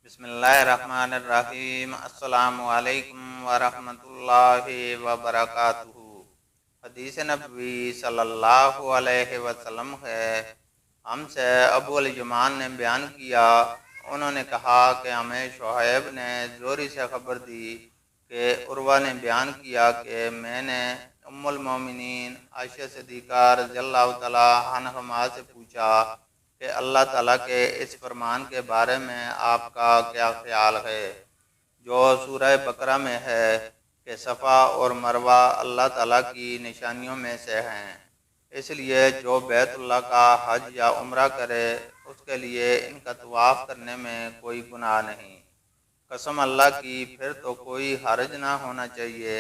बिस्मिल्लाहिर्रहमानिर्रहीम। अस्सलामु अलैकुम वरहमतुल्लाहि वबरकातुहू। हदीस नबवी सल्लल्लाहु अलैहि वसल्लम है। हमसे अबू अल यमान ने बयान किया, उन्होंने कहा कि हमें शुहैब ने जोरी से खबर दी कि उर्वा ने बयान किया कि मैंने उम्मुल मोमिनीन आयशा सिद्दीक़ा रज़ियल्लाहु तआला अन्हा से पूछा कि अल्लाह ताला के इस फरमान के बारे में आपका क्या ख्याल है, जो सूरह बकरा में है कि सफ़ा और मरवा अल्लाह ताला की निशानियों में से हैं, इसलिए जो बैतुल्लाह का हज या उम्रा करे उसके लिए इनका तवाफ़ करने में कोई गुनाह नहीं। कसम अल्लाह की, फिर तो कोई हर्ज ना होना चाहिए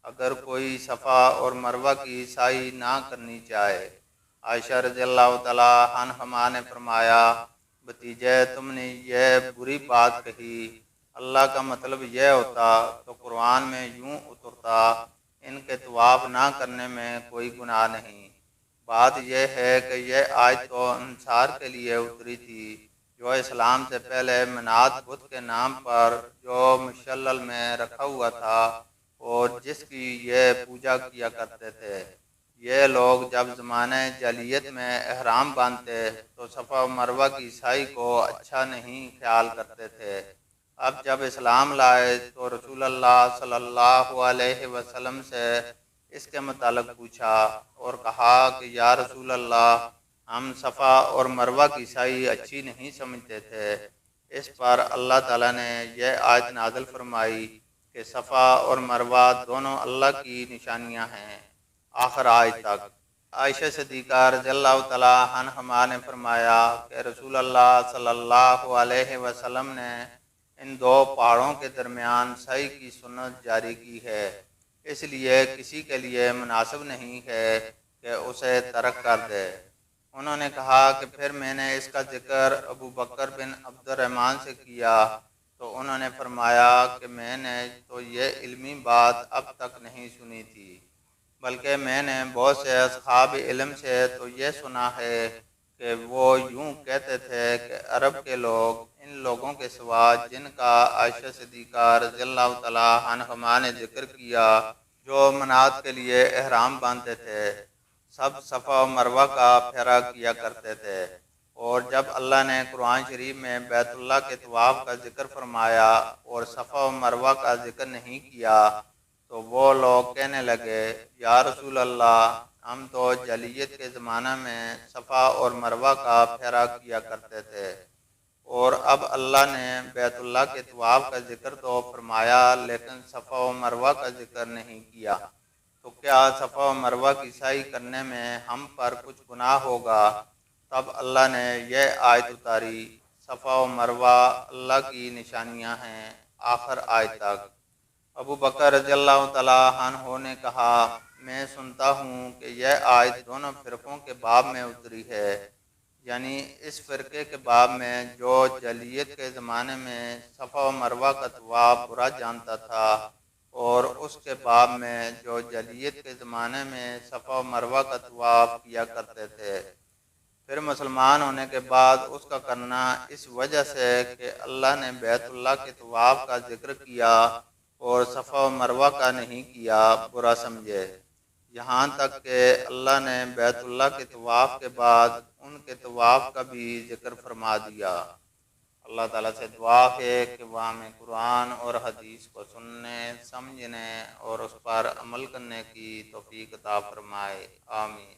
अगर कोई सफ़ा और मरवा की साई ना करनी चाहे। आयशा रज़ियल्लाहु तआला अन्हा ने फरमाया, भतीजे तुमने यह बुरी बात कही, अल्लाह का मतलब यह होता तो कुरान में यूं उतरता, इनके तवाफ़ ना करने में कोई गुनाह नहीं। बात यह है कि यह आयत तो अंसार के लिए उतरी थी, जो इस्लाम से पहले मनात बुत के नाम पर जो मुशल्लल में रखा हुआ था और जिसकी यह पूजा किया करते थे। ये लोग जब ज़माने जलियत में एहराम बांधते तो सफ़ा मरवा की साई को अच्छा नहीं ख्याल करते थे। अब जब इस्लाम लाए तो रसूलुल्लाह सल्लल्लाहु अलैहि वसल्लम से इसके मुतालिक पूछा और कहा कि या रसूलल्लाह, हम सफ़ा और मरवा की साई अच्छी नहीं समझते थे। इस पर अल्लाह ताला ने यह आयत नाज़िल फरमाई कि सफ़ा और मरवा दोनों अल्लाह की निशानियां हैं, आखिर आयत तक। आयशा सिद्दीक़ा रज़ियल्लाहु तआला अन्हा ने फरमाया कि रसूलुल्लाह सल्लल्लाहु अलैहि वसल्लम ने इन दो पहाड़ों के दरमियान सही की सुन्नत जारी की है, इसलिए किसी के लिए मुनासिब नहीं है कि उसे तर्क कर दे। उन्होंने कहा कि फिर मैंने इसका जिक्र अबू बकर बिन अब्दुर्रहमान से किया तो उन्होंने फरमाया कि मैंने तो ये इल्मी बात अब तक नहीं सुनी थी, बल्कि मैंने बहुत से असहाब इल्म से तो ये सुना है कि वो यूं कहते थे कि अरब के लोग इन लोगों के सिवा जिनका आयशा सिद्दीक़ा रज़ियल्लाहु तआला अन्हा ने जिक्र किया, जो मनात के लिए एहराम बांधते थे, सब सफ़ा और मरवा का फेरा किया करते थे। और जब अल्लाह ने कुरान शरीफ में बैतुल्लाह के तवाफ़ का जिक्र फरमाया और सफ़ा और मरवा का जिक्र नहीं किया तो वो लोग कहने लगे, या रसूल अल्लाह, हम तो जलियत के ज़माना में सफ़ा और मरवा का फेरा किया करते थे और अब अल्लाह ने बैतुल्लाह के तवाफ़ का जिक्र तो फरमाया लेकिन सफ़ा और मरवा का जिक्र नहीं किया, तो क्या सफ़ा और मरवा की साई करने में हम पर कुछ गुनाह होगा? तब अल्लाह ने यह आयत उतारी, सफ़ा और मरवा अल्लाह की निशानियां हैं, आखिर आयत तक। अबू बकर रज़ियल्लाहु तआला अन्हु ने कहा, मैं सुनता हूँ कि यह आयत दोनों फ़िरक़ों के बाब में उतरी है, यानी इस फ़िरक़े के बाब में जो जलियत के ज़माने में सफ़ा और मरवा का तवाफ़ बुरा जानता था और उसके बाब में जो जलियत के ज़माने में सफ़ा और मरवा का तवाफ़ किया करते थे। फिर मुसलमान होने के बाद उसका करना इस वजह से कि अल्लाह ने बैतुल्लाह के तवाफ़ का जिक्र किया और सफ़ा और मरवा का नहीं किया, बुरा समझे। यहाँ तक कि अल्लाह ने बैतुल्लाह के तवाफ़ के बाद उनके तवाफ़ का भी जिक्र फरमा दिया। अल्लाह ताला से दुआ है कि वह हमें कुरान और हदीस को सुनने, समझने और उस पर अमल करने की तौफीक अता फरमाए। आमीन।